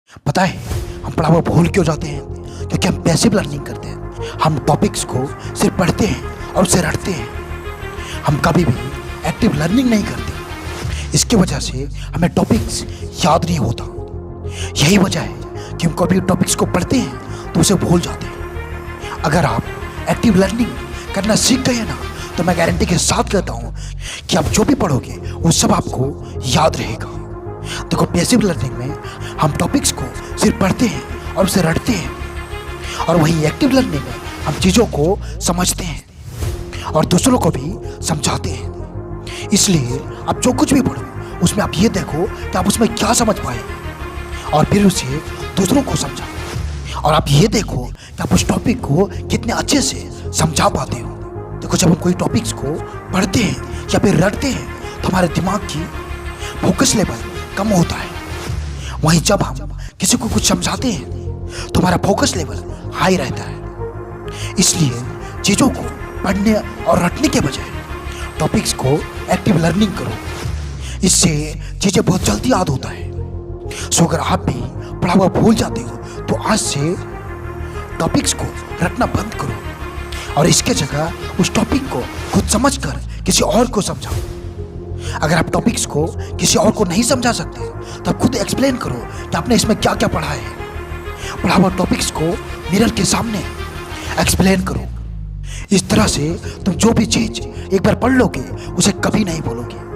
पता है हम पढ़ा हुआ भूल क्यों जाते हैं? क्योंकि हम पैसिव लर्निंग करते हैं। हम टॉपिक्स को सिर्फ पढ़ते हैं और उसे रटते हैं। हम कभी भी एक्टिव लर्निंग नहीं करते। इसकी वजह से हमें टॉपिक्स याद नहीं होता। यही वजह है कि हम कभी टॉपिक्स को पढ़ते हैं तो उसे भूल जाते हैं। अगर आप एक्टिव लर्निंग करना सीख गए ना, तो मैं गारंटी के साथ कहता हूँ कि आप जो भी पढ़ोगे वो सब आपको याद रहेगा। देखो, पैसिव लर्निंग में हम टॉपिक्स को सिर्फ पढ़ते हैं और उसे रटते हैं, और वहीं एक्टिव लर्निंग में हम चीज़ों को समझते हैं और दूसरों को भी समझाते हैं। इसलिए आप जो कुछ भी पढ़ो उसमें आप ये देखो कि आप उसमें क्या समझ पाए और फिर उसे दूसरों को समझाओ। और आप ये देखो कि आप उस टॉपिक को कितने अच्छे से समझा पाते हो। देखो, जब हम कोई टॉपिक्स को पढ़ते हैं या फिर रटते हैं तो हमारे दिमाग की फोकस लेवल कम होता है। वहीं जब हम किसी को कुछ समझाते हैं तो हमारा फोकस लेवल हाई रहता है। इसलिए चीज़ों को पढ़ने और रटने के बजाय टॉपिक्स को एक्टिव लर्निंग करो। इससे चीज़ें बहुत जल्दी याद होता है। सो अगर आप भी पढ़ा हुआ भूल जाते हो तो आज से टॉपिक्स को रटना बंद करो और इसके जगह उस टॉपिक को खुद समझकर किसी और को समझाओ। अगर आप टॉपिक्स को किसी और को नहीं समझा सकते तो आप खुद एक्सप्लेन करो कि आपने इसमें क्या क्या पढ़ा है। पढ़ा हुआ टॉपिक्स को मिरर के सामने एक्सप्लेन करो। इस तरह से तुम जो भी चीज़ एक बार पढ़ लोगे उसे कभी नहीं भूलोगे।